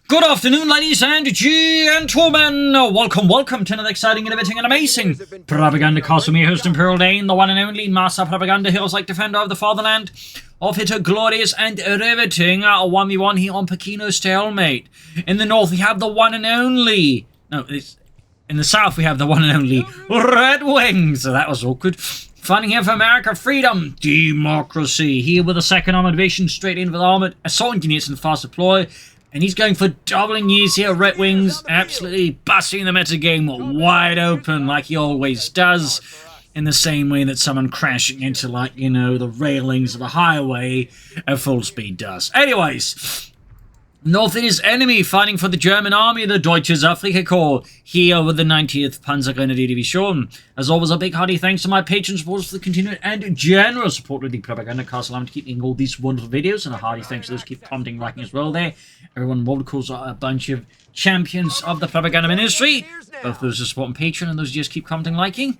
Good afternoon, ladies and gentlemen. Welcome to another exciting, innovating, and amazing Propagandacast with me, host Imperial Dane, the one and only Master Propaganda Heroes like defender of the fatherland, of it a glorious and riveting 1v1 here on Pachino Stalemate. In the north, we have the one and only... in the south, we have the one and only RedxWings. So that was awkward. Fighting here for America, freedom, democracy. Here with a second armoured division, straight in with armoured assault units and fast deploy. And he's going for doubling years here. RedxWings absolutely busting the metagame wide open like he always does. In the same way that someone crashing into, like, you know, the railings of a highway at full speed does. Anyways, north it is enemy fighting for the German army, the Deutsches Afrikakorps, here with the 90th Panzergrenadier Division. As always, a big hearty thanks to my patron supporters for the continued and generous support with the Propagandacast, allowing to keep making all these wonderful videos, and a hearty thanks to those who keep commenting, liking as well there. Everyone involved, of course, are a bunch of champions of the propaganda ministry, both those who support on Patreon and those who just keep commenting, liking.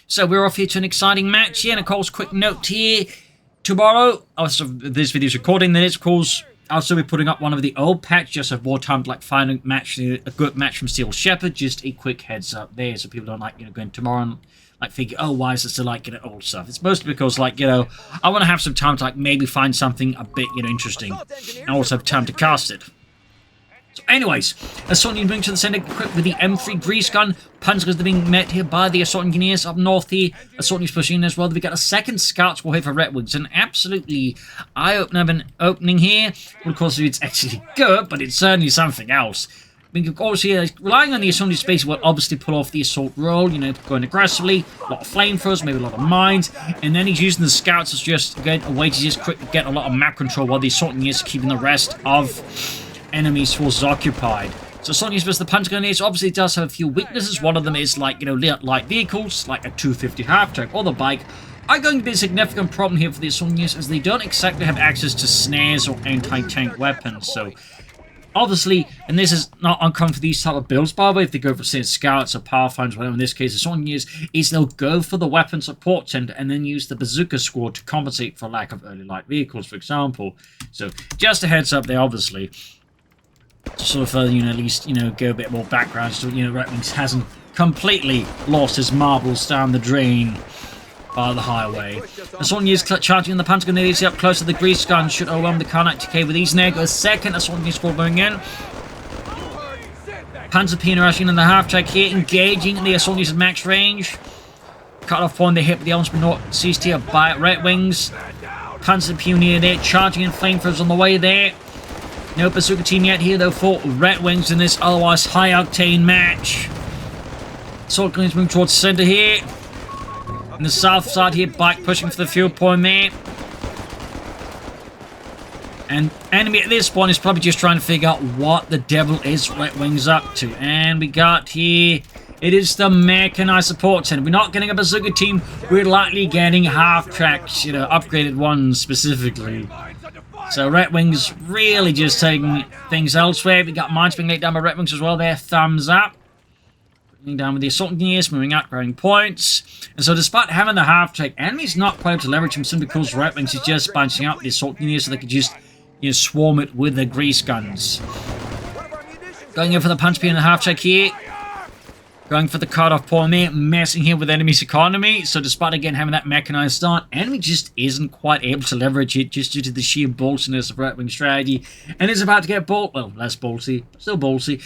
So we're off here to an exciting match here, and of course, quick note here, tomorrow, after this video's recording, then it's, of course, I'll still be putting up one of the old patch, just have more time to, like, find a good match from Steel Shepherd. Just a quick heads up there, so people don't, like, you know, go in tomorrow and, like, figure, oh, why is it still, like, you know, old stuff? It's mostly because, like, you know, I want to have some time to, like, maybe find something a bit, you know, interesting, and also have time to cast it. So anyways, assault unit moving to the center, equipped with the M3 grease gun. Panzers are being met here by the assault engineers up north here. Assault units pushing in as well. We got a second scouts war here for RedxWings. An absolutely eye-opening here. Well, of course, it's actually good, but it's certainly something else. I mean, of course, here, relying on the assault unit space will obviously pull off the assault roll, you know, going aggressively. A lot of flamethrowers, maybe a lot of mines. And then he's using the scouts as just again, a way to just quickly get a lot of map control while the assault units are keeping the rest of enemy's forces occupied. So Sony's versus the Panzergrenadiers obviously does have a few weaknesses. One of them is, like, you know, light vehicles, like a 250 half-track or the bike, are going to be a significant problem here for the assault units, as they don't exactly have access to snares or anti-tank weapons. So obviously, and this is not uncommon for these type of builds, by the way, if they go for, say, scouts or pathfinders, whatever in this case, assault units, is they'll go for the weapon support center and then use the bazooka squad to compensate for lack of early light vehicles, for example. So just a heads up there, obviously. To sort of further, you know, at least, you know, go a bit more background, so, you know, RedxWings hasn't completely lost his marbles down the drain by the highway. Assault units charging in the Panzergrenadiers up close to the grease gun should overwhelm the Carnot TK with ease. There goes second assault unit squad going in. Panzer Pino rushing in the half-track here, engaging the assault units at max range. Cut-off point, they hit with the arms, but not seized here by RedxWings. Panzer Pioneer there, charging in flamethrowers on the way there. No bazooka team yet here, though, for RedxWings in this otherwise high-octane match. Assault units moving towards the center here. In the south side here, bike pushing for the fuel point there. And enemy at this point is probably just trying to figure out what the devil is RedxWings up to. And we got here, it is the Mechanized support center. We're not getting a bazooka team, we're likely getting half-tracks, you know, upgraded ones specifically. So RedxWings really just taking things elsewhere. We got mines being laid down by RedxWings as well there. Thumbs up. Moving down with the assault engineers, moving out, grabbing points. And so despite having the half-track, enemy's not quite able to leverage him simply because RedxWings is just bunching up the assault engineers so they could just, you know, swarm it with the grease guns. Going in for the punch being the half-track here. Going for the cut-off point there, messing here with enemy's economy. So despite, again, having that mechanized start, enemy just isn't quite able to leverage it just due to the sheer boltiness of RedxWing strategy. And is about to get well, less bolty, still bolty,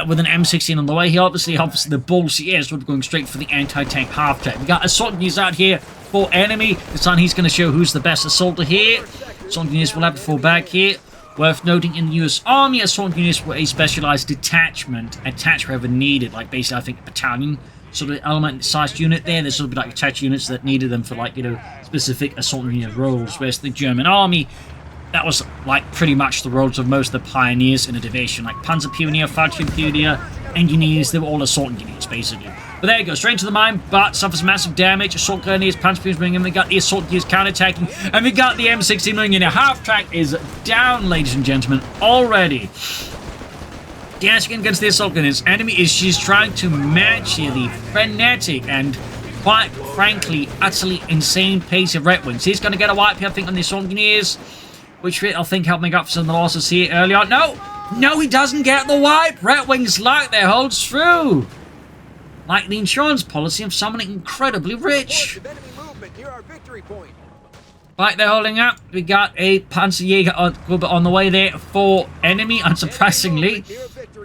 with an M16 on the way here. Obviously the bolty is going straight for the anti-tank half-track. We got assault units out here for enemy. This time he's going to show who's the best assaulter here. Assault units will have to fall back here. Worth noting, in the US Army, assault units were a specialized detachment attached wherever needed, like basically, I think, a battalion sort of element-sized unit there. There's sort of like attached units that needed them for, like, you know, specific assault unit roles, whereas the German Army, that was, like, pretty much the roles of most of the pioneers in a division, like Panzer Pioneer, Fallschirm Pioneer, engineers, they were all assault engineers, basically. But there you go, straight into the mine, but suffers massive damage. Assault grenadiers, Panzer Pioneers bringing in. We got the assault engineers counterattacking, and we got the M16 moving in. Half-track is down, ladies and gentlemen, already. Dashing against the assault grenadiers. Enemy is just trying to match here the frenetic and, quite frankly, utterly insane pace of RedxWings. He's going to get a wipe here, I think, on the assault engineers, which I think helped make up for some of the losses here early on. No! No, he doesn't get the wipe. RedxWings like there holds true. Like the insurance policy of someone incredibly rich. Right, they're holding up. We got a Panzerjäger on the way there for enemy, unsurprisingly.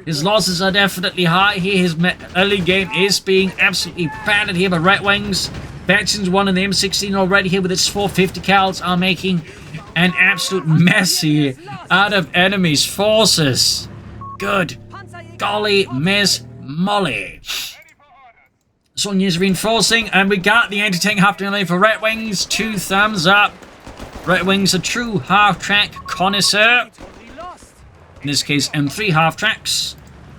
His losses are definitely high here. His early game is being absolutely battered here by RedxWings. Betson's one in the M16 already here with its 450 cals are making an absolute mess here out of enemy's forces. Good golly, Miss Molly. Sonya's reinforcing, and we got the anti-tank half delay for RedxWings. 2 thumbs up. RedxWings, a true half-track connoisseur. In this case, M3 half-tracks,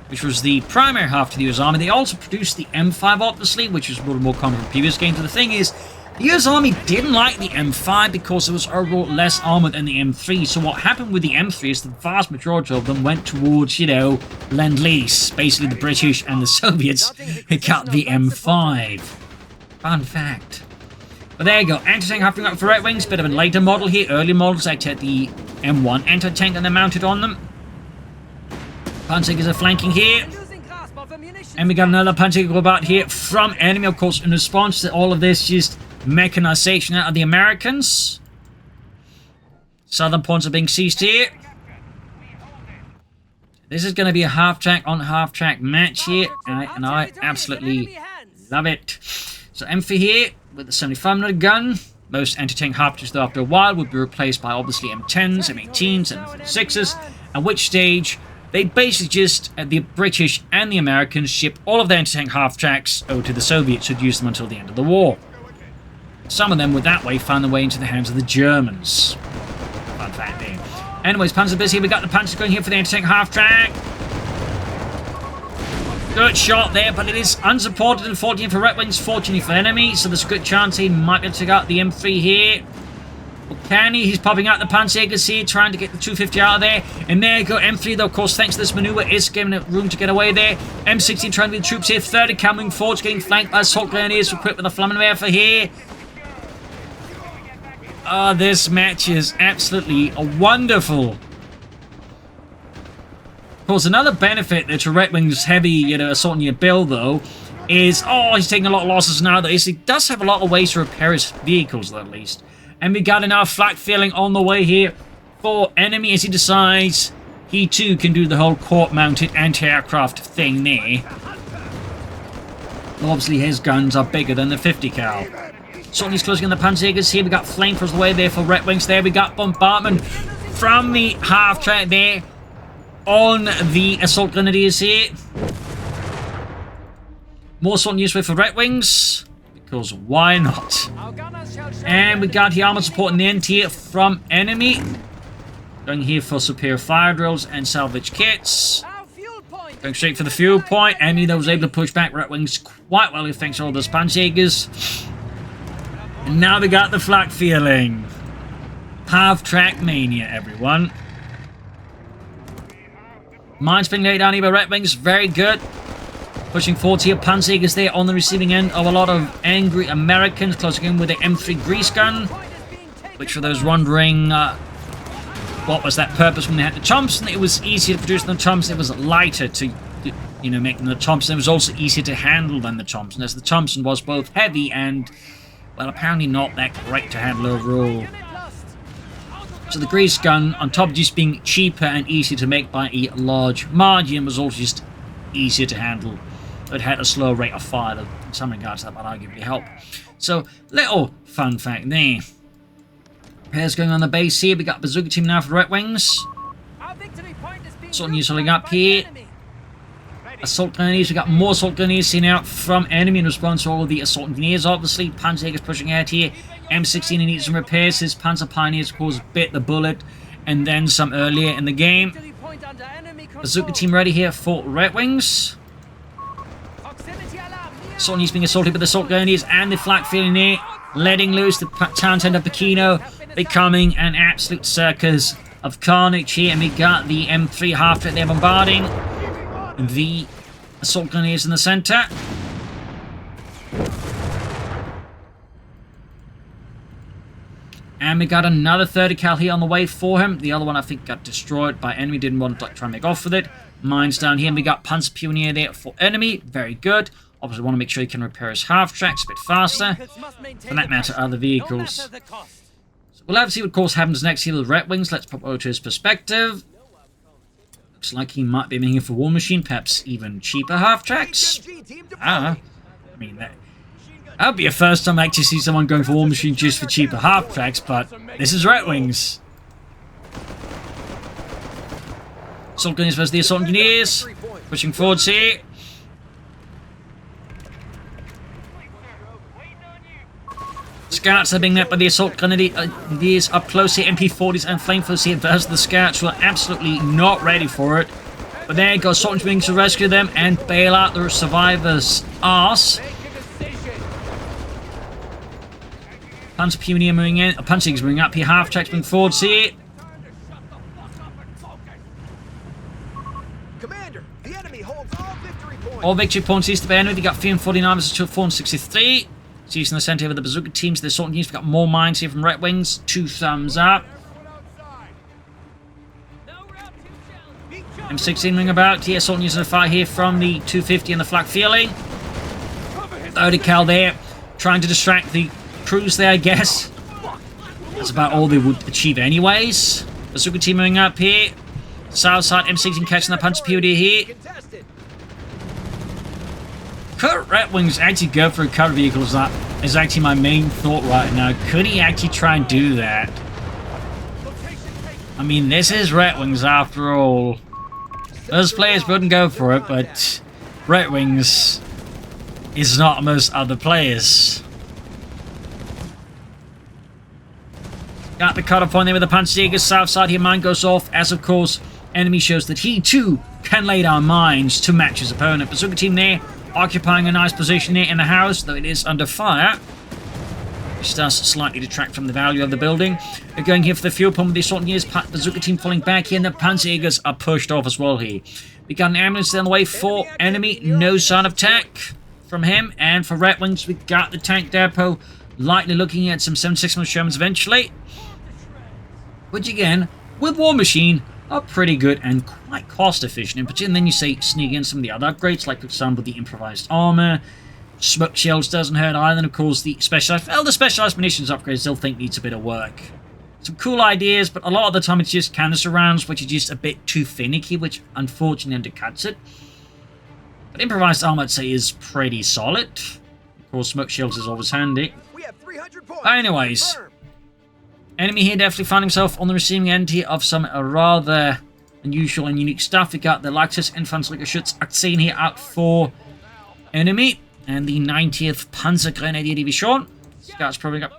which was the primary half to the US Army. They also produced the M5, obviously, which was a little more common from previous games. But the thing is, the US Army didn't like the M5 because it was overall less armored than the M3. So what happened with the M3 is the vast majority of them went towards, you know, Lend-Lease. Basically, the British and the Soviets got the M5. Fun fact. But there you go. Anti-tank happening up for RedxWings. Bit of a later model here. Early models actually had the M1 anti-tank and they're mounted on them. Panzerjägers are flanking here. And we got another Panzerjäger about here from enemy, of course, in response to all of this, just mechanization out of the Americans. Southern points are being seized here. This is going to be a half-track on half-track match here, and I absolutely love it. So M3 here with the 75mm gun. Most anti-tank half-tracks, though, after a while, would be replaced by obviously M10s, M18s, M36s, at which stage they basically just, the British and the Americans, ship all of their anti-tank half-tracks over to the Soviets, who'd use them until the end of the war. Some of them would that way find their way into the hands of the Germans. Fun fact there. Anyways, Panzer here. We got the Panzers going here for the anti-tank half-track. Good shot there, but it is unsupported, unfortunately for RedxWings, fortunately for enemy, so there's a good chance he might be able to take out the M3 here. Well, can he? He's popping out the Panzerjägers here, trying to get the 250 out of there. And there you go, M3, though, of course, thanks to this maneuver, is giving it room to get away there. M16 trying to be the troops here, 30 coming forward, getting flanked by assault grenadiers, equipped with a Flammenwerfer here. Oh, this match is absolutely wonderful. Of course, another benefit to RedxWings' heavy, you know, assault in your build, though, is, he's taking a lot of losses now, though. He does have a lot of ways to repair his vehicles, though, at least. And we got enough flak feeling on the way here for enemy as he decides he, too, can do the whole court-mounted anti-aircraft thing there. Well, obviously, his guns are bigger than the 50 cal. Certainly closing on the Panzerjägers here. We got flamethrowers the way there for RedxWings there. We got bombardment from the half-track there on the assault grenadiers here. More assault news for RedxWings, because why not? And we got here armor support in the end here from enemy. Going here for superior fire drills and salvage kits. Going straight for the fuel point. Enemy that was able to push back RedxWings quite well thanks to all those Panzerjägers. And now we got the flak feeling. Half-track mania, everyone. Mines being laid down here by RedxWings. Very good. Pushing forward here. Panzerjägers there on the receiving end of a lot of angry Americans. Closing in with the M3 grease gun. Which, for those wondering what was that purpose when they had the Thompson, it was easier to produce than the Thompson. It was lighter to, you know, make them the Thompson. It was also easier to handle than the Thompson, as the Thompson was both heavy and, well, apparently not that great to handle overall. So the grease gun, on top of just being cheaper and easier to make by a large margin, was also just easier to handle. It had a slower rate of fire, that in some regards that would arguably help. So, little fun fact there. Repairs going on the base here. We got bazooka team now for RedxWings. Assault news holding up here. Assault grenadiers. We got more assault grenadiers seen out from enemy in response to all of the assault engineers, obviously. Panzerjägers pushing ahead here. M16 needs some repairs. His Panzer Pioneers, of course, bit the bullet, and then some earlier in the game. Bazooka team ready here for RedxWings. Assault needs being assaulted with the assault grenadiers and the flak feeling there, letting loose the town center of Pachino, becoming an absolute circus of carnage here. And we got the M3 half-track there bombarding the assault grenadiers in the center. And we got another 30 cal here on the way for him. The other one, I think, got destroyed by enemy. Didn't want to try and make off with it. Mines down here. And we got Panzer Pioneer there for enemy. Very good. Obviously, want to make sure he can repair his half-tracks a bit faster. For that matter, other vehicles. So we'll have to see what course happens next here with RedxWings. Let's pop over to his perspective. Looks like he might be aiming here for War Machine. Perhaps even cheaper half-tracks. I mean, that would be a first time I actually see someone going for War Machine just for cheaper half-tracks, but this is RedxWings. Assault Gunners versus the Assault Engineers. Pushing forwards here. Scouts are being met by the Assault Grenadiers up close here. MP40s and Flamethrowers here versus the Scouts, who are absolutely not ready for it. But there goes Assault Wings to rescue them and bail out the survivors' arse. Panzer Pioneer moving in. Panzer is moving up here. Half-tracks moving forwards here. Commander, the enemy holds all victory points. All victory points east of enemy. We got 349 versus 463. So using the center here with the bazooka teams, the assault teams. We've got more mines here from RedxWings. 2 thumbs up. M16 moving about here. Assault using a fire here from the 250 and the flak feeling. 30 cal there. Trying to distract the crews there, I guess. That's about all they would achieve anyways. Bazooka team moving up here. South side, M16 catching the Panzer Pioneer here. Could RedxWings actually go for cover vehicles? That is actually my main thought right now. Could he actually try and do that? I mean, this is RedxWings after all. Most players wouldn't go for it, but RedxWings is not most other players. Got the cutoff point there with the Panzerjäger. South side here, mine goes off as, of course, enemy shows that he too can lay down mines to match his opponent. Bazooka team there, occupying a nice position here in the house, though it is under fire, which does slightly detract from the value of the building. We're going here for the fuel pump with the assault engineers. Bazooka team falling back here, and the Panzerjägers are pushed off as well here. We got an ambulance on the way for enemy. No sign of attack from him. And for RedxWings, we got the tank depot. Lightly looking at some 7.6mm Shermans eventually. Which again, with War Machine, are pretty good and quite cost efficient. And then you say sneak in some of the other upgrades, like for example the improvised armor. Smoke shells doesn't hurt either, and of course the specialized munitions upgrades I still think needs a bit of work. Some cool ideas, but a lot of the time it's just canister rounds, which are just a bit too finicky, which unfortunately undercuts it. But improvised armor, I'd say, is pretty solid. Of course, smoke shells is always handy. We have 300 points. Anyways, enemy here definitely found himself on the receiving end here of some rather unusual and unique stuff. We got the Leichtes Infanteriegeschütz here out for enemy, and the 90th Panzergrenadier Division. Scouts probably up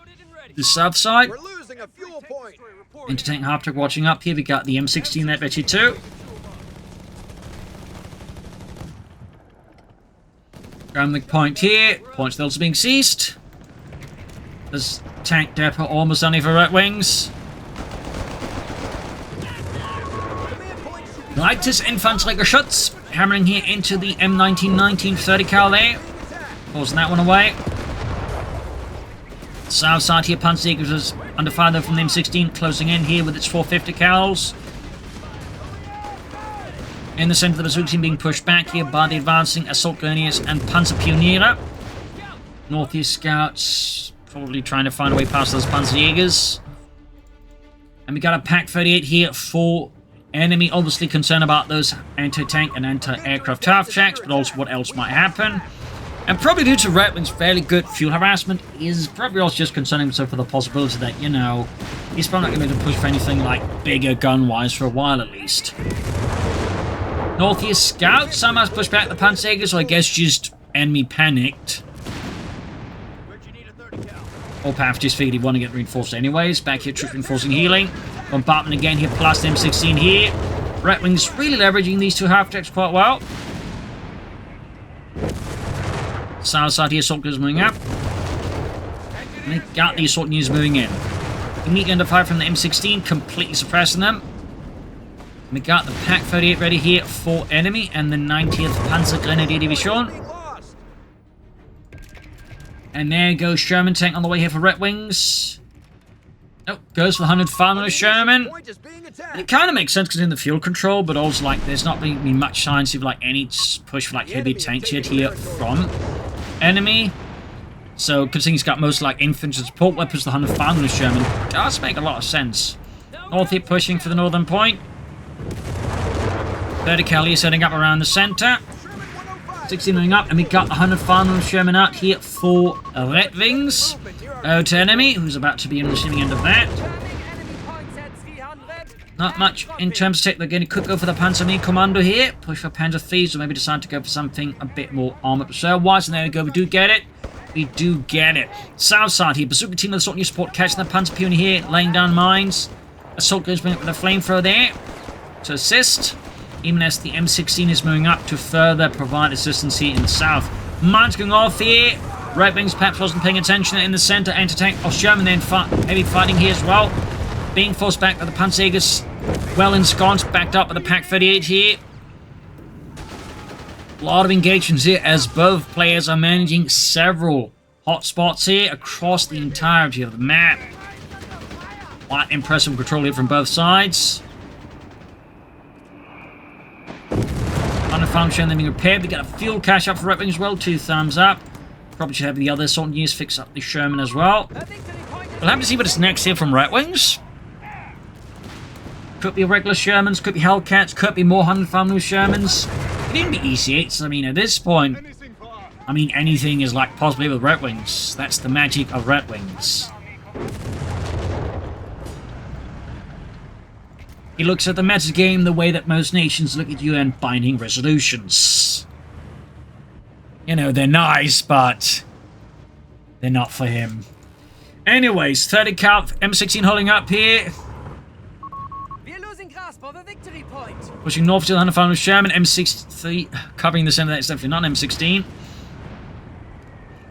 the south side. We're losing a fuel point. Entertaining half-track watching up here. We got the M16 there, bet you too. Ground the point here. Points still being seized. There's tank depot almost done here for RedxWings. Leichtes Infanteriegeschütz hammering here into the M19 30 cal there. Pausing that one away. South side here, Panzerjäger is under fire though from the M16, closing in here with its 450 cals. In the center of the bazooka team being pushed back here by the advancing Assault Grenadiers and Panzer Pioneer. Northeast Scouts probably trying to find a way past those Panzerjägers. And we got a Pak 38 here for enemy, obviously concerned about those anti-tank and anti-aircraft half-tracks, but also what else might happen. And probably due to RedxWings' fairly good fuel harassment, he's probably also just concerning himself for the possibility that, you know, he's probably not going to be able to push for anything like bigger gun-wise for a while at least. Northeast Scouts somehow pushed back the Panzerjäger, so I guess just enemy panicked. Or perhaps just figured he wanted to get reinforced anyways. Back here, troop reinforcing healing. Bombardment again here, plus the M16 here. RedxWings really leveraging these two half-tracks quite well. South side here, assault gunners moving up. And they got the assault units moving in. Immediately under fire from the M16, completely suppressing them. And we got the Pak 38 ready here for enemy and the 90th Panzergrenadier Division. And there goes Sherman tank on the way here for RedxWings. Oh, goes for the 105mm Sherman. Point is being attacked. It kind of makes sense because in the field control, but also like there's not really been much signs of like any push for like heavy tanks yet here from enemy. So considering he's got most like infantry support weapons, the 105mm Sherman does make a lot of sense. North here pushing for the northern point. 30 Kelly setting up around the center. 16 moving up, and we got 105mm Sherman out here for RedxWings. To enemy, who's about to be on the receiving end of that. Not much in terms of tech. They're going to could go for the Panzer Commando here. Push for Panzer IIIs, or maybe decide to go for something a bit more armored reserve-wise. And there we go, we do get it. We do get it. South side here, Bazooka team with assault new support, catching the Panzer Peony here, laying down mines. Assault goes with a flamethrower there to assist. Even as the M16 is moving up to further provide assistance here in the south. Mines going off here. RedxWings perhaps wasn't paying attention in the center. Anti-tank of Sherman then heavy fighting here as well. Being forced back by the Panzerjägers. Well ensconced, backed up by the Pak-38 here. A lot of engagements here as both players are managing several hotspots here across the entirety of the map. Quite impressive control here from both sides. Underfarm Sherman being repaired. We got a fuel cache up for RedxWings as well. 2 thumbs up. Probably should have the other assault units fix up the Sherman as well. We'll have to see what is next here from RedxWings. Could be regular Shermans, could be Hellcats, could be more 105mm Shermans. It didn't be EC8s. I mean, at this point, I mean, anything is like possibly with RedxWings. That's the magic of RedxWings. He looks at the metagame the way that most nations look at UN binding resolutions. You know, they're nice, but they're not for him. Anyways, 30 cal M16 holding up here. We're losing grasp of a victory point. Pushing north to the 105mm Sherman. M63 covering the center. That's definitely not an M16.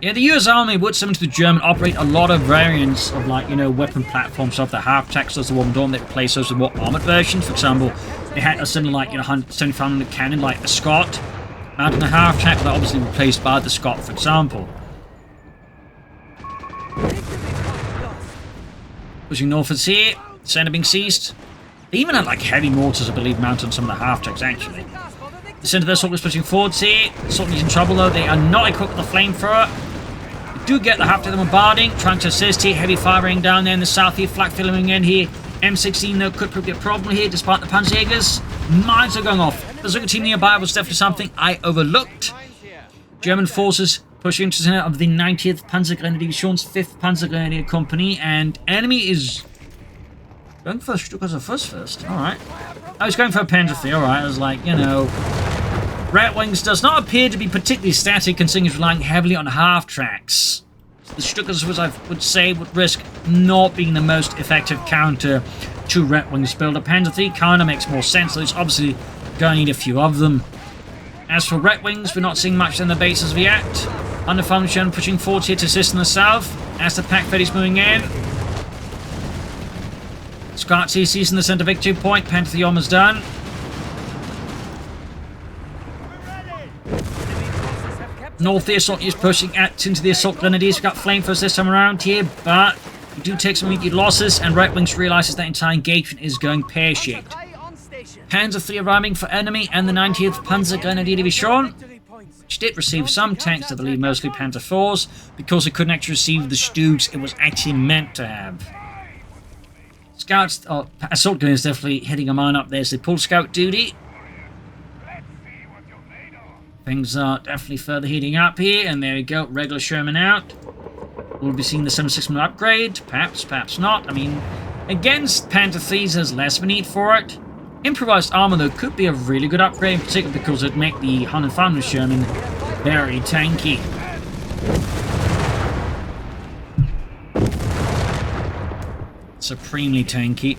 Yeah, the US Army would, similar to the German, operate a lot of variants of, like, you know, weapon platforms of the half-tracks as the Warm Dawn. They replace those with more armored versions. For example, they had a similar, like, you know, 175mm cannon, like the Scott, mounted on a half-track, but obviously replaced by the Scott, for example. Pushing northwards here. Center being seized. They even had, like, heavy mortars, I believe, mounted on some of the half-tracks, actually. The center of their assault is pushing forwards here. Assault is in trouble, though. They are not equipped with a flamethrower. They do get the half-track bombarding. Trying to assist here. Heavy firing down there in the south here. Flak filling in here. M16, though, could prove a problem here, despite the Panzerjägers. Mines are going off. Bazooka team nearby was definitely something I overlooked. German forces pushing into the center of the 90th Panzergrenadier Division's 5th Panzergrenadier Company, and enemy is going for a Stuka first. Alright. I was going for a Panzer III, alright. I was like, you know, RedxWings does not appear to be particularly static, considering it's relying heavily on half-tracks. The Stukas, I would say, would risk not being the most effective counter to RedxWings build. A Panzer III kind of makes more sense, so it's obviously going to need a few of them. As for RedxWings, we're not seeing much in the base as of yet. Underfarm Sherman pushing forward here to assist in the south, as the Pak-38 is moving in. Scott CC's in the center victory point. Panther the almost done. North, the assault is pushing into the assault grenadiers. We've got flamethrowers this time around here, but we do take some immediate losses, and RedxWings realizes that entire engagement is going pear-shaped. Panzer III arriving for enemy, and the 90th Panzer Grenadier Division, which did receive some tanks, I believe mostly Panzer IVs, because it couldn't actually receive the Stugs it was actually meant to have. Scouts, assault gun is definitely hitting a mine up there as they pull scout duty. Things are definitely further heating up here, and there we go, regular Sherman out. We'll be seeing the 76mm upgrade, perhaps, perhaps not. I mean, against Panther IIIs there's less of a need for it. Improvised armor, though, could be a really good upgrade, in particular because it'd make the 105mm Sherman very tanky. Supremely tanky.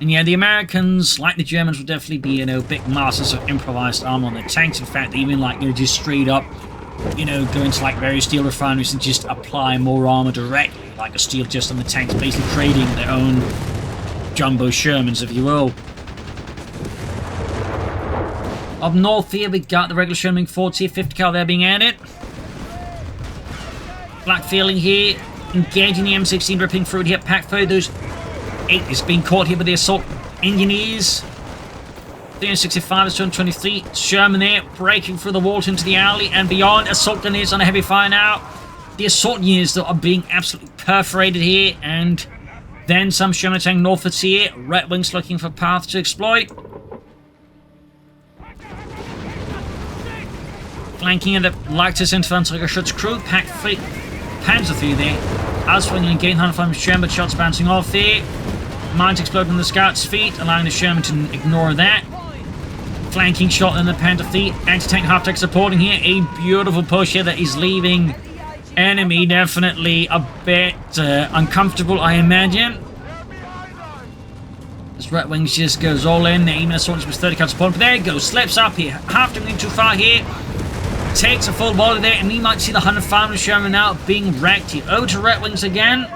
And yeah, the Americans, like the Germans, will definitely be, you know, big masters of improvised armor on their tanks. In fact, they even, like, you know, just straight up, you know, go into, like, various steel refineries and just apply more armor directly, like a steel just on the tanks, basically creating their own jumbo Shermans, if you will. Up north here, we got the regular Sherman 40, 50 cal there being added. Black feeling here. engaging the M16, ripping through it here. Pack through those 8 is being caught here by the assault engineers. 365 is 223. Sherman there, breaking through the walls into the alley and beyond. Assault engineers on a heavy fire now. The assault units that are being absolutely perforated here, and then some Sherman attacking northwards here. RedxWings looking for paths to exploit. Flanking in the Leicht's Infanteriegeschütz crew. Pack 3, Panzer 3 there. Auswinging and gain 105 Sherman, shots bouncing off there. Mines exploding on the scouts' feet, allowing the Sherman to ignore that. Flanking shot in the Panther 3. Anti-tank half-tech supporting here. A beautiful push here that is leaving enemy definitely a bit uncomfortable, I imagine. This RedxWings just goes all in. The aiming assault with 30 cal support. But there it goes. Slips up here. Half doing too far here. Takes a full volley there. And we might see the 105 Sherman now being wrecked here. Over to RedxWings again.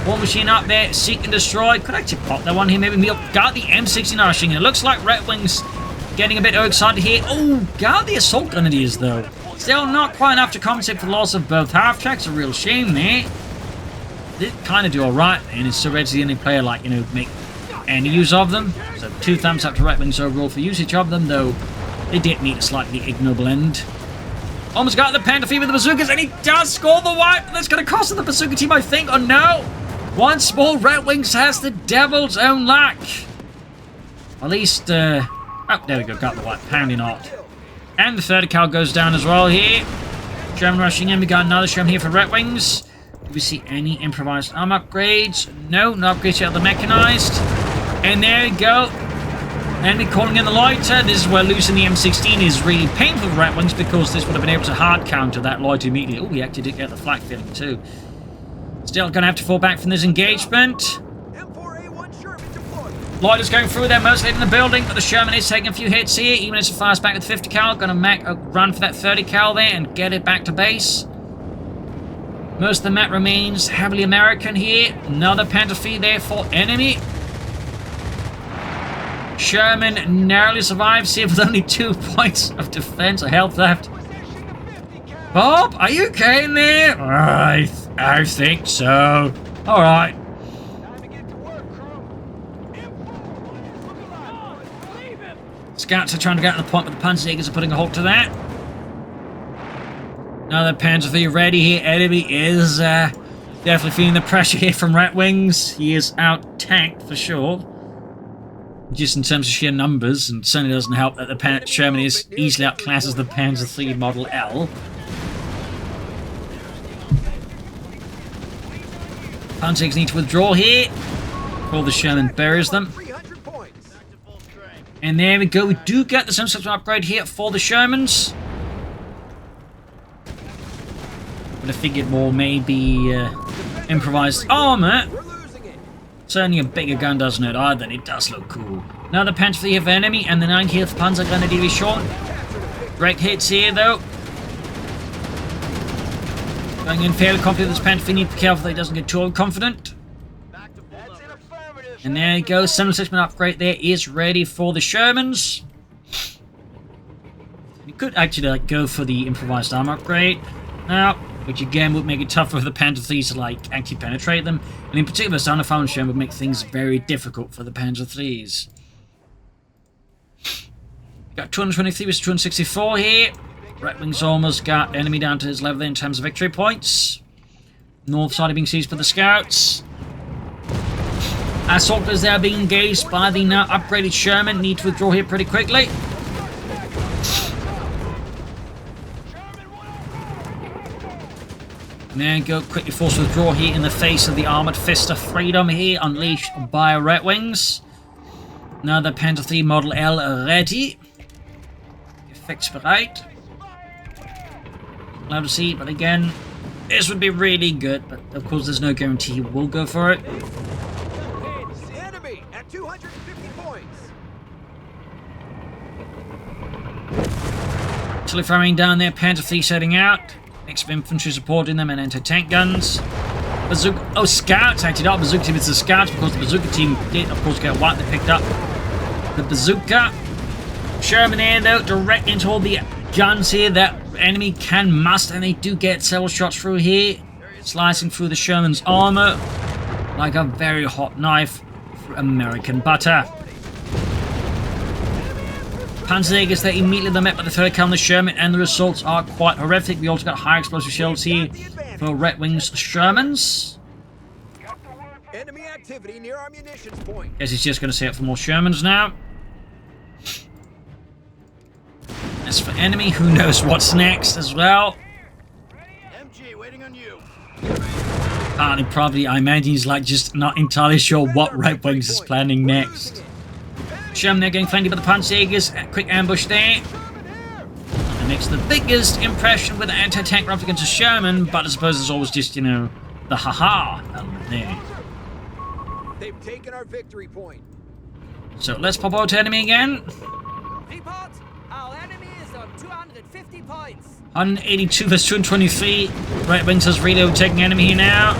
War machine up there. Seek and destroy. Could actually pop that one here. Maybe we got the M16 rushing. It looks like RedxWings getting a bit excited here. Oh, got the assault grenadiers though. Still not quite enough to compensate for the loss of both half-tracks. A real shame there. They kind of do alright, and it's Red's the only player, like, you know, make any use of them. So 2 thumbs up to RedxWings overall for usage of them, though they did meet a slightly ignoble end. Almost got the Panther with the bazookas, and he does score the wipe. That's going to cost the bazooka team, I think, or no? Once more, RedxWings has the devil's own luck. At least, oh, there we go, got the wipe. Pounding out. And the 30 cal goes down as well here. Sherman rushing in. We got another Sherman here for RedxWings. Do we see any improvised arm upgrades? No, no upgrades yet. The mechanized. And there we go. Enemy calling in the loiter. This is where losing the M16 is really painful for RedxWings, because this would have been able to hard counter that loiter immediately. Oh, we actually did get the flak filling too. Still going to have to fall back from this engagement. Loiter's going through there, mostly in the building, but the Sherman is taking a few hits here, even as it fires back with 50 cal. Going to make a run for that 30 cal there and get it back to base. Most of the map remains heavily American here. Another Panther 3 there for enemy. Sherman narrowly survives here with only 2 points of defense or health left. Bob, are you okay in there? I think so. Alright. Scouts are trying to get to the point, but the Panzerjägers are putting a halt to that. Now the Panzer 3 ready here. Enemy is definitely feeling the pressure here from RedxWings. He is out-tanked for sure. Just in terms of sheer numbers, and certainly doesn't help that the Sherman is easily outclassed as the Panzer 3 Model L. Panzerjägers need to withdraw here before the Sherman buries them. And there we go. We do get the some sort of upgrade here for the Shermans. But I figured more maybe improvised armor. Certainly a bigger gun doesn't it either. It does look cool. Now the Panther 3 of enemy and the 90th Panzer Grenadier is shot. Great hits here though. Going in fairly confident this Panther 3. Need to be careful that he doesn't get too overconfident. And there you go, 76-man upgrade there is ready for the Shermans. We could actually like go for the improvised armor upgrade now, which again would make it tougher for the Panther 3s to like actually penetrate them. And in particular, Sound Sherman would make things very difficult for the Panzer 3s. Got 223 versus 264 here. RedxWings almost got enemy down to his level in terms of victory points. North side being seized by the scouts. Assaulters there being engaged by the now upgraded Sherman. Need to withdraw here pretty quickly. And there you go, quickly forced withdraw here in the face of the Armoured Fist of Freedom here, unleashed by RedxWings. Now the Panther 3 Model L ready. Effects bereit. Love to see, but again, this would be really good, but of course there's no guarantee we'll go for it. Enemy at 250 points. Artillery firing down there, Panther 3 setting out. Mix of infantry supporting them and anti-tank guns. Bazooka, oh, scouts actually, not bazooka team, it's the scouts because the bazooka team did, of course, get what they picked up. The bazooka. Sherman there, though, direct into all the guns here that enemy can must, and they do get several shots through here. slicing through the Sherman's armor like a very hot knife through American butter. Panzerjägers, they're immediately met by the third cal on the Sherman, and the results are quite horrific. We also got high explosive shells here for RedxWings Shermans. Enemy activity near our munitions point. Guess he's just going to set up for more Shermans now. As for enemy, who knows what's next as well. MG waiting on you. Partly probably, I imagine he's like just not entirely sure what RedxWings is planning next. Sherman, they're getting flanked by the Panzerjägers. Quick ambush there. It makes the biggest impression with the anti-tank rifle against a Sherman, but I suppose it's always just, you know, the haha element there. They've taken our victory point. So let's pop over to enemy again. Report. Our enemy is on 250 points. 182 versus 223. RedxWings has really overtaken enemy here now.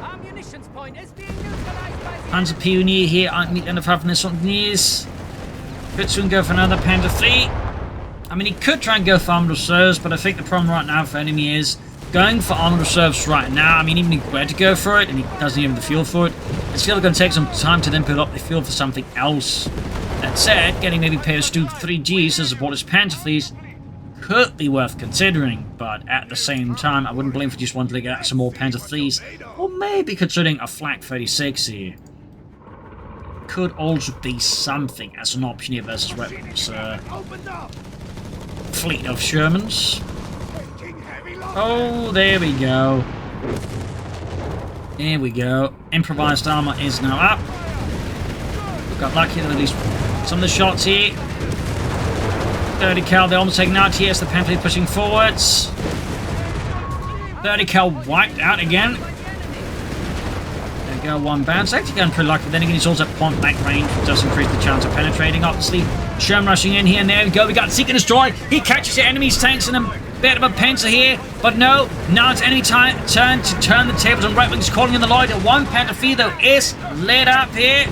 Our munitions point is being neutralized by the Panzer Pioneer here aren't meeting the five from this one knees. Could soon go for another Panzer 3. I mean, he could try and go for armored reserves, but I think the problem right now for enemy is going for armored reserves right now. I mean, even if he were to go for it and he doesn't even have the fuel for it, it's still going to take some time to then put up the fuel for something else. That said, getting maybe PS2 3Gs to support his Panzer fleets could be worth considering, but at the same time, I wouldn't blame for just wanting to get some more Panzer 3s, or maybe considering a Flak 36 here. Could also be something as an option here versus RedxWings fleet of Shermans. Oh, there we go. There we go. Improvised armor is now up. Got lucky to at least some of the shots here. 30 cal, they're almost taking out here as the pamphlet pushing forwards. 30 cal wiped out again. There we go, one bounce. Actually getting pretty lucky, but then again he's also at point blank range, which does increase the chance of penetrating, obviously. Sherman rushing in here, and there we go. We got Seek and Destroy. He catches the enemy's tanks in a bit of a pincer here, but no. Now it's any turn to turn the tables on RedxWings, calling in the Lloyd. One Panther 3 though is lit up here.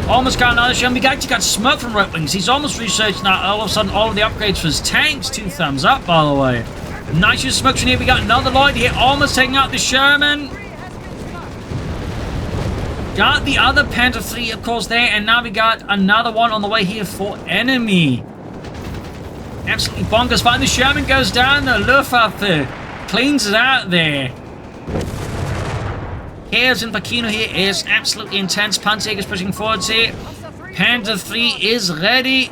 Almost got another Sherman. We actually got smoke from RedxWings. He's almost researched now. All of a sudden, all of the upgrades for his tanks. 2 thumbs up, by the way. Nice use of smoke from here. We got another Lloyd here, almost taking out the Sherman. Got the other Panther 3, of course, there, and now we got another one on the way here for enemy. Absolutely bonkers. Finally, the Sherman goes down. The Luftwaffe cleans it out there. Chaos in Pachino here is absolutely intense. Panzerjägers pushing forwards here. Panther 3 is ready.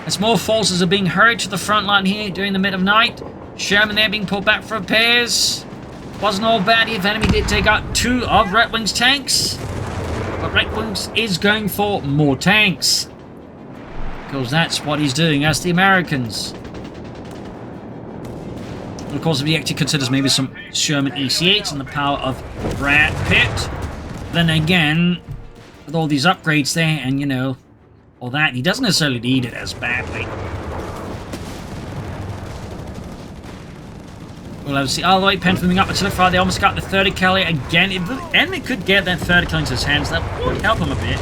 As more forces are being hurried to the front line here during the mid of night. Sherman there being pulled back for repairs. Wasn't all bad here. The enemy did take out 2 of RedxWings tanks. But RedxWings is going for more tanks. Because that's what he's doing as the Americans. And of course, if he actually considers maybe some Sherman EC8s and the power of Brad Pitt, then again, with all these upgrades there and, you know, all that, he doesn't necessarily need it as badly. We'll have to see. All the way, Panther moving up until far. They almost got the 30 cal again. And they could get that 30 cal into his hands. That would help him a bit.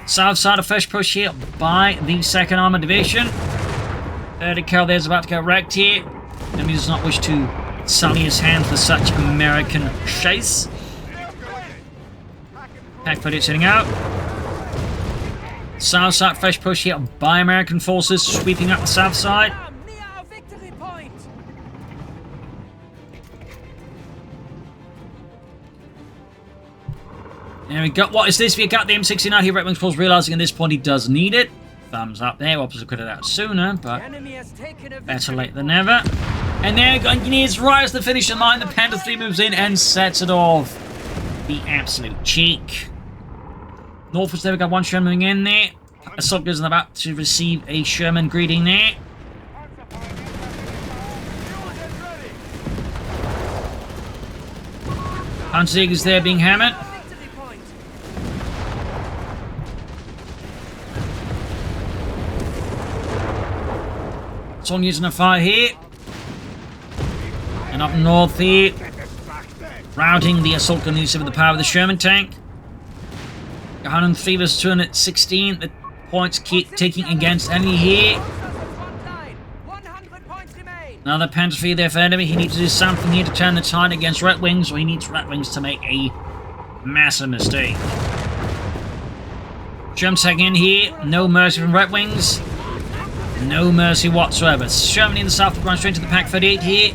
South side of fresh push here by the 2nd Armored Division. 30 cal there's about to get wrecked here. Enemy does not wish to sully his hands with such American chase. Pack footage heading out. South side fresh push here by American forces sweeping up the south side. There we go. What is this? We got the M69 here. RedxWings force realizing at this point he does need it. Thumbs up there. Obviously could have done it out sooner, but better late than never. And there, Engineers right as the finish line. The Panther 3 moves in and sets it off. The absolute cheek. Northwards there, we got one Sherman moving in there. Assault goes about to receive a Sherman greeting there. Panzerjägers there being hammered. On using a fire here. And up north here. Routing the assault gun with the power of the Sherman tank. 103 versus 216. The points keep taking against enemy here. Another Panther 3 there for enemy. He needs to do something here to turn the tide against RedxWings, or he needs RedxWings to make a massive mistake. Jump tag in here. No mercy from RedxWings. No mercy whatsoever. Sherman in the south will run straight to the Pack 38 here.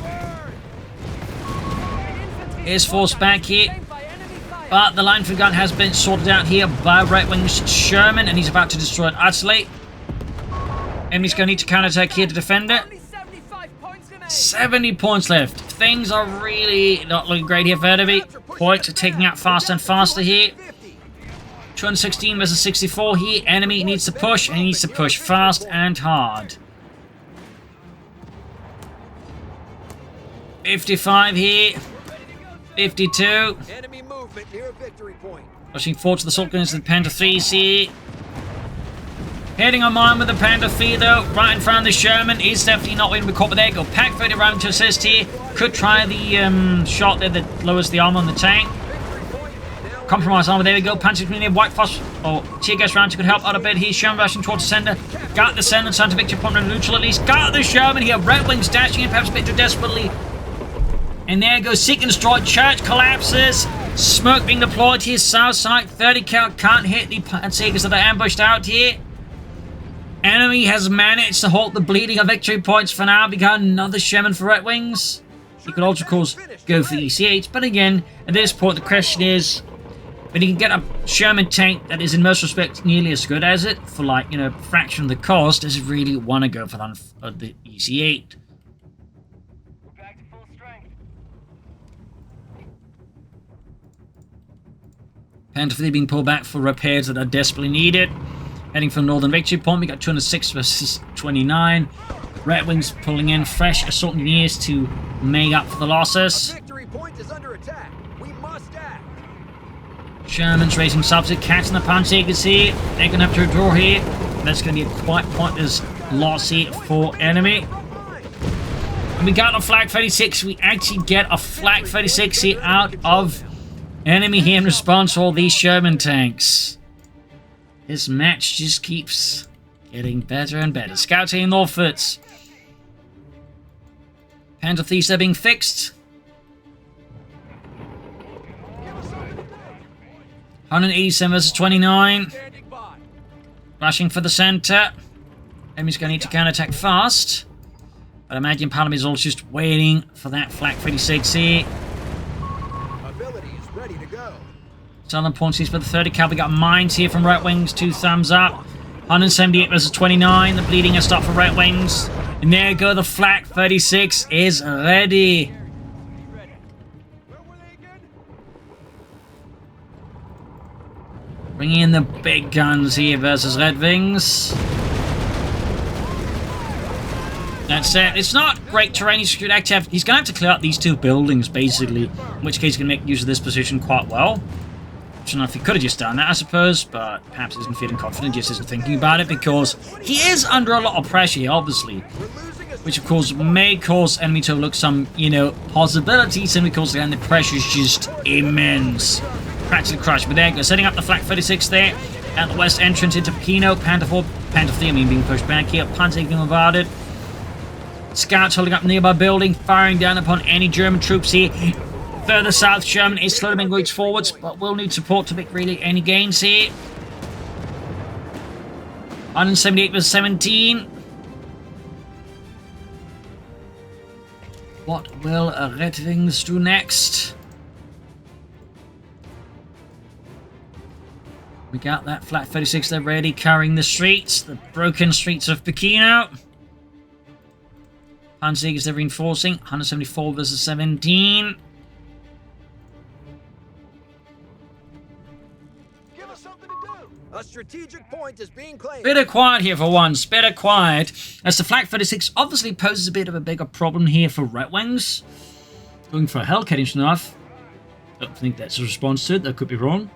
Is forced back here. But the line for gun has been sorted out here by RedxWings Sherman, and he's about to destroy it utterly. Enemy's going to need to counterattack here to defend it. 70 points left. Things are really not looking great here for enemy. Points are taking out faster and faster here. 216 versus 64 here. Enemy needs to push, and he needs to push fast and hard. 55 here. 52. Enemy movement near a victory point. Pushing forward to the assault guns with the Panther 3s here. Heading on mine with the Panther 3 though, right in front of the Sherman. Is definitely not waiting to be caught, but there you go. Pack 30 around to assist here. Could try the shot there that lowers the armor on the tank. Compromise armor, there we go. Panther community, white flush, or tear gas round could help out a bit here. Sherman rushing towards the center. Got the center, trying to victory point on neutral at least. Got the Sherman here. RedxWings dashing in, perhaps a bit too desperately. And there goes Seek and Destroy. Church collapses. Smoke being deployed here. South side. 30 cal can't hit the Panzergers that are ambushed out here. Enemy has managed to halt the bleeding of victory points for now. We got another Sherman for RedxWings. He could also, of course, go for the EC8. But again, at this point, the question is, when you can get a Sherman tank that is in most respects nearly as good as it, for like, you know, a fraction of the cost, does it really want to go for the EC8? Panther 3 being pulled back for repairs that are desperately needed. Heading for Northern Victory Point, we got 206 versus 29. RedxWings pulling in fresh assault engineers to make up for the losses. Victory point is under attack. We must act. Sherman's raising subsidy, catching the Panzergers here. They're going to have to withdraw here. That's going to be a quite pointless loss here for enemy. And we got a Flak 36. We actually get a Flak 36 here out of enemy here in response to all these Sherman tanks. This match just keeps getting better and better. Scout team Northwoods. Panther 3s are being fixed. 187 versus 29. Rushing for the center. Enemy's going to need to counterattack fast. But I imagine Palomar is also just waiting for that Flak 36 here. Ability is ready to go. Southern points for the 30 cal. We got mines here from RedxWings. 2 thumbs up. 178 versus 29. The bleeding has stopped for RedxWings. And there you go. The Flak 36 is ready. Bringing in the big guns here versus RedxWings. That's it. It's not great terrain. He's going to have to clear out these 2 buildings, basically. In which case, he can make use of this position quite well. I don't know if he could have just done that, I suppose, but perhaps he isn't feeling confident, just isn't thinking about it, because he is under a lot of pressure here, obviously. Which, of course, may cause enemy to overlook some, you know, possibilities, simply because, again, the pressure is just immense. Practically crushed. But there you go, setting up the Flak 36 there, at the west entrance into Pachino. Panther 4, Panther 3, being pushed back here. Panzer being bombarded. Scouts holding up nearby building, firing down upon any German troops here. Further south, Sherman is slowly making ways forwards, but will need support to make really any gains here. 178 versus 17. What will RedxWings do next? We got that Flak 36 there ready, carrying the streets, the broken streets of Pachino. Panzergers they're reinforcing, 174 versus 17. Give us something to do. A strategic point is being claimed. Bit of quiet here for once, bit of quiet. As the Flak 36 obviously poses a bit of a bigger problem here for RedxWings. Going for a Hellcat enough. Don't think that's a response to it, that could be wrong.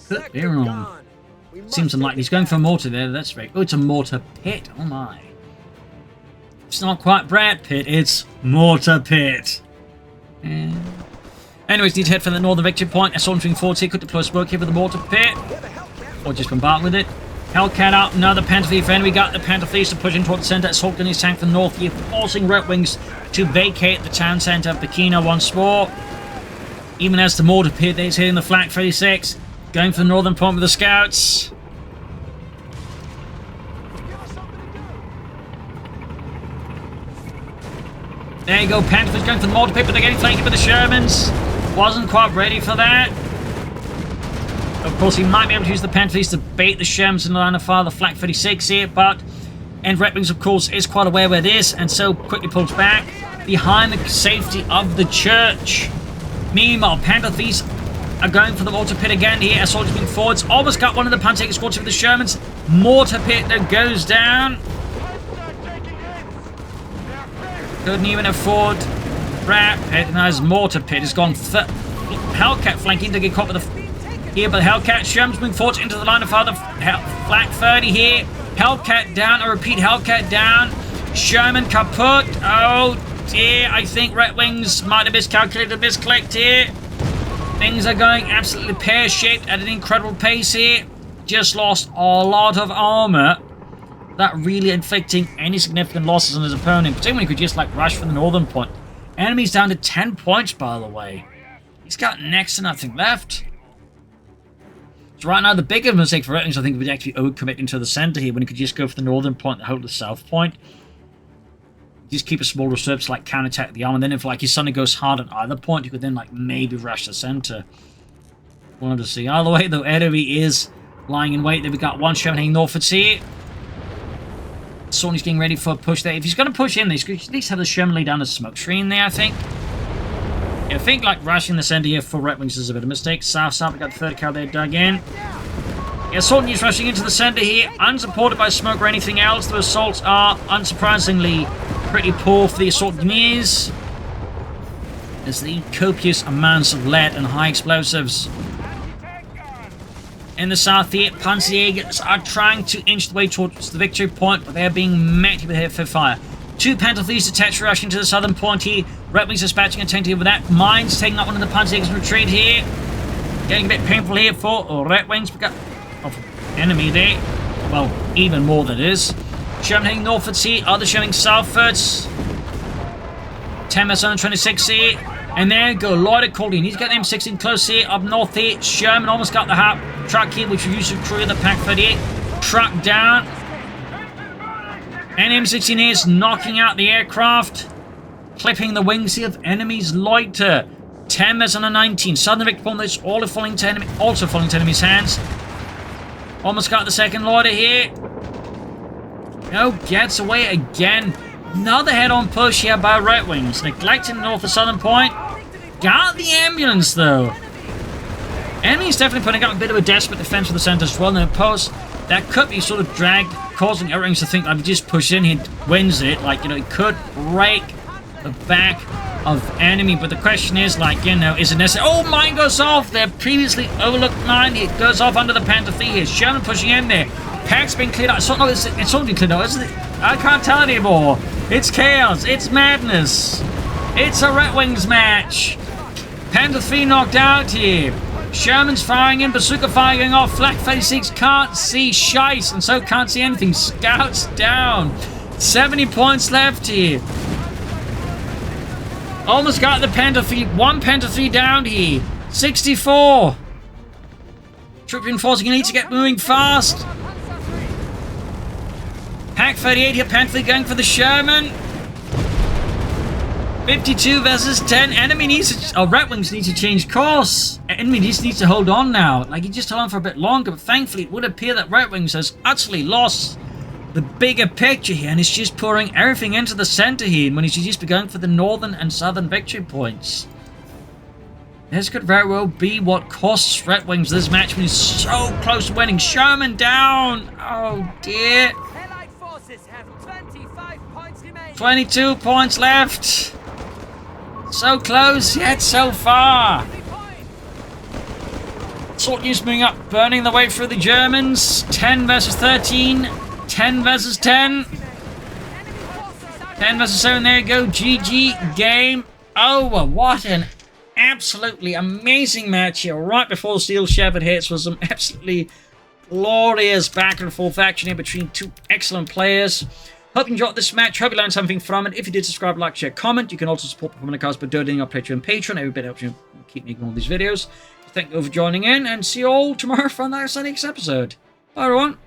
Could be wrong. Seems unlikely. He's going for a mortar there, that's right. Oh, it's a mortar pit, oh my. It's not quite Brad Pitt, it's Mortar Pit. Anyways, need to head for the Northern Victory Point. Assault between 40 could deploy smoke here with the Mortar Pit. Or just bombard with it. Hellcat up, another Panther Fleet for enemy. Got the Panther Fleet to push in toward the center. Assault gun his tank from the north here, forcing RedxWings to vacate the town center of Pachino once more. Even as the mortar pit is hitting the Flak 36, going for the northern point with the scouts. There you go, Panther's going for the mortar pit, but they're getting flanked by the Shermans. Wasn't quite ready for that. Of course, he might be able to use the Panther to bait the Shermans in the line of fire, the Flak 36 here, but RedxWings, of course, is quite aware where it is, and so quickly pulls back behind the safety of the church. Meanwhile, Panther Thieves are going for the mortar pit again here as soldiers moving forwards. Almost got one of the Panther squads with the Shermans. Mortar pit that goes down. Couldn't even afford wrap. Mechanized mortar pit has gone. Hellcat flanking to get caught with the here, but Hellcat Shermans moving forward into the line of fire. The Flak 30 here. Hellcat down. I repeat, Hellcat down. Sherman kaput. Oh dear, I think RedxWings might have miscalculated, misclicked here. Things are going absolutely pear-shaped at an incredible pace here. Just lost a lot of armor. Not really inflicting any significant losses on his opponent, particularly when he could just like rush from the northern point. Enemy's down to 10 points, by the way. He's got next to nothing left. So right now, the bigger mistake for RedxWings, I think, would actually overcommit into the center here when he could just go for the northern point and hold the south point. Just keep a small reserve to like counterattack the arm, and then if like he suddenly goes hard on either point, you could then like maybe rush the center. Wanted to see. Either way, though, enemy is lying in wait. Then we got one Sherman heading northwards here. Sawney's getting ready for a push there. If he's going to push in, he should at least have the Sherman lay down a smoke screen there, I think. Yeah, I think like rushing the center here for RedxWings is a bit of a mistake. South, we got the third car there dug in. Yeah, Sawney is rushing into the center here, unsupported by smoke or anything else. The assaults are unsurprisingly pretty poor for the assault engineers. There's the copious amounts of lead and high explosives. In the south here, Panzerjägers are trying to inch the way towards the victory point, but they're being met with heavy fire. Two Panther Fleets detached rushing to the southern point here. RedxWings dispatching a tank here with that. Mines taking up one of the Panzerjägers in retreat here. Getting a bit painful here for RedxWings. We got enemy there. Well, even more than it is. Sherman heading northwards here. Other Sherman southwards. 10 minutes on 26 here. And there you go. Lloyd Accordion. He's got M16 close here. Up north here. Sherman almost got the truck here, which we used to crew the Pack 38. Truck down. And M16 here is knocking out the aircraft. Clipping the wings here of enemies loiter. 10 minutes on a 19. Southern victory point that's also falling to enemy's hands. Almost got the second loiter here. No, gets away again. Another head-on push here by RedxWings. Neglecting the north of southern point. Got the ambulance, though. Enemy's definitely putting up a bit of a desperate defense for the center as well. And a post that could be sort of dragged, causing RedxWings to think that if he just pushes in, he wins it. Like, you know, he could break the back of enemy. But the question is, like, you know, is it necessary? Oh, mine goes off. Their previously overlooked mine. It goes off under the Panther Fleet here. Sherman pushing in there. Pack's been cleared out. It's already cleared out, isn't it? I can't tell anymore. It's chaos. It's madness. It's a RedxWings match. Panther Fleet knocked out here. Sherman's firing in. Bazooka fire going off. Flak 36 can't see shice, and so can't see anything. Scouts down. 70 points left here. Almost got the Panther Fleet. One Panther Fleet down here. 64. Troop reinforcing. You need to get moving fast. Pack 38 here, Panther Fleet going for the Sherman. 52 versus 10. Enemy needs to... Oh, RedxWings need to change course. Enemy just needs to hold on now. Like, he just held on for a bit longer, but thankfully it would appear that RedxWings has utterly lost the bigger picture here, and it's just pouring everything into the center here when he should just be going for the northern and southern victory points. This could very well be what costs RedxWings this match when he's so close to winning. Sherman down. Oh, dear. 22 points left. So close, yet so far. Assault units moving up, burning the way through the Germans. 10 versus 13. 10 versus 10. 10 versus 7. There you go. GG. Game over. What an absolutely amazing match here. Right before Steel Shepherd hits was some absolutely glorious back and forth action here between two excellent players. Hope you enjoyed this match. Hope you learned something from it. If you did, subscribe, like, share, comment. You can also support the Propagandacast by donating our Patreon and Patreon. Every bit helps you keep making all these videos. Thank you all for joining in, and see you all tomorrow for another next episode. Bye, everyone.